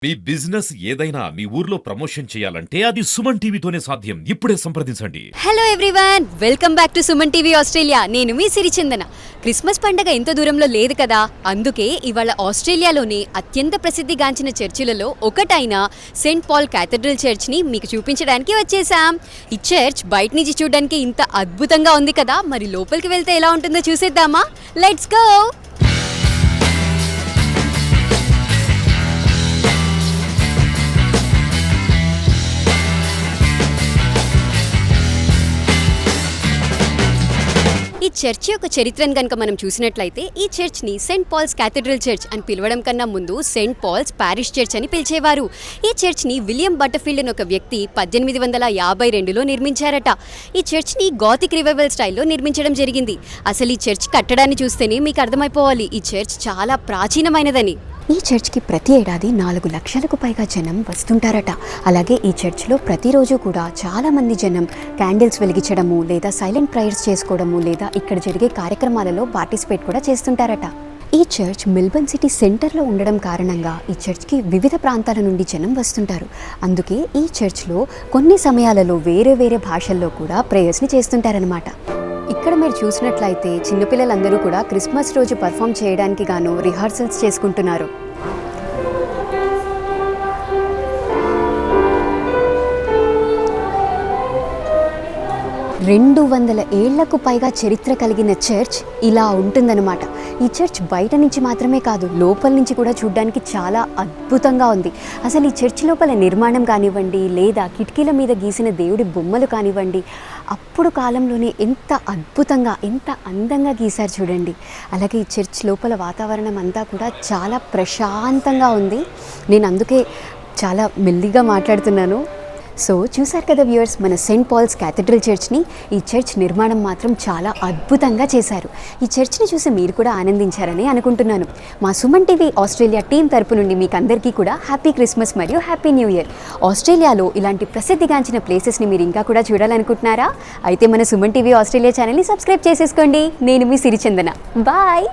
మీ business ఏదైనా మీ ఊర్లో promotion చేయాలంటే అది సుమన్ టీవీతోనే సాధ్యం. ఇప్పుడే సంప్రదించండి. Hello everyone, welcome back to Suman TV Australia. నేను మీ సిరిచందన. క్రిస్మస్ పండగ ఎంత దూరంలో లేదు కదా, అందుకే ఇవాళ ఆస్ట్రేలియాలోని అత్యంత ప్రసిద్ధిగాంచిన చర్చిలలో ఒకటైన సెయింట్ పాల్ క్యాథడ్రల్ చర్చ్ని మీకు చూపించడానికి వచ్చేసాం. ఈ చర్చ్ బయట నుంచి చూడడానికి ఇంత అద్భుతంగా ఉంది కదా, మరి లోపలికి వెళ్తే ఎలా ఉంటుందో చూసేద్దామా? Let's go. ఈ చర్చ్ యొక్క చరిత్రను కనుక మనం చూసినట్లయితే ఈ చర్చ్ని సెయింట్ పాల్స్ క్యాథడ్రల్ చర్చ్ అని పిలవడం కన్నా ముందు సెయింట్ పాల్స్ పారిష్ చర్చ్ అని పిలిచేవారు. ఈ చర్చ్ని విలియం బటర్ఫీల్డ్ అని ఒక వ్యక్తి 1852లో నిర్మించారట. ఈ చర్చ్ని గాథిక్ రివైవల్ స్టైల్లో నిర్మించడం జరిగింది. అసలు ఈ చర్చ్ కట్టడాన్ని చూస్తేనే మీకు అర్థమైపోవాలి ఈ చర్చ్ చాలా ప్రాచీనమైనదని. ఈ చర్చ్కి ప్రతి ఏడాది 4 లక్షలకు పైగా జనం వస్తుంటారట. అలాగే ఈ చర్చ్లో ప్రతిరోజు కూడా చాలామంది జనం క్యాండిల్స్ వెలిగించడము, లేదా సైలెంట్ ప్రేయర్స్ చేసుకోవడము, లేదా ఇక్కడ జరిగే కార్యక్రమాలలో పార్టిసిపేట్ కూడా చేస్తుంటారట. ఈ చర్చ్ మెల్బర్న్ సిటీ సెంటర్లో ఉండడం కారణంగా ఈ చర్చ్కి వివిధ ప్రాంతాల నుండి జనం వస్తుంటారు. అందుకే ఈ చర్చ్లో కొన్ని సమయాలలో వేరే వేరే భాషల్లో కూడా ప్రేయర్స్ని చేస్తుంటారనమాట. ఇక్కడ మీరు చూసినట్లయితే చిన్నపిల్లలందరూ కూడా క్రిస్మస్ రోజు పర్ఫామ్ చేయడానికి గాను రిహార్సల్స్ చేసుకుంటున్నారు. రెండు 200 ఏళ్లకు పైగా చరిత్ర కలిగిన చర్చ్ ఇలా ఉంటుందన్నమాట. ఈ చర్చ్ బయట నుంచి మాత్రమే కాదు, లోపల నుంచి కూడా చూడడానికి చాలా అద్భుతంగా ఉంది. అసలు ఈ చర్చ్ లోపల నిర్మాణం కానివ్వండి, లేదా కిటికీల మీద గీసిన దేవుడి బొమ్మలు కానివ్వండి, అప్పుడు కాలంలోనే ఎంత అద్భుతంగా ఎంత అందంగా గీశారు చూడండి. అలాగే ఈ చర్చ్ లోపల వాతావరణం అంతా కూడా చాలా ప్రశాంతంగా ఉంది. నేను అందుకే చాలా మెల్లిగా మాట్లాడుతున్నాను. సో చూసారు కదా వ్యూవర్స్, మన సెయింట్ పాల్స్ క్యాథడ్రల్ చర్చ్ని. ఈ చర్చ్ నిర్మాణం మాత్రం చాలా అద్భుతంగా చేశారు. ఈ చర్చ్ని చూసి మీరు కూడా ఆనందించారని అనుకుంటున్నాను. మా సుమన్ టీవీ ఆస్ట్రేలియా టీం తరపు నుండి మీకు అందరికీ కూడా హ్యాపీ క్రిస్మస్ మరియు హ్యాపీ న్యూ ఇయర్. ఆస్ట్రేలియాలో ఇలాంటి ప్రసిద్ధిగాంచిన ప్లేసెస్ని మీరు ఇంకా కూడా చూడాలనుకుంటున్నారా? అయితే మన సుమన్ టీవీ ఆస్ట్రేలియా ఛానల్ని సబ్స్క్రైబ్ చేసేసుకోండి. నేను మీ సిరిచందన. బాయ్.